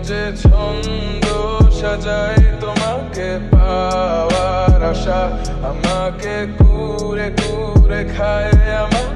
যে ছন্দ সাজাই তোমাকে পাওয়ার আশা, আমাকে কুরে কুরে খায় আমার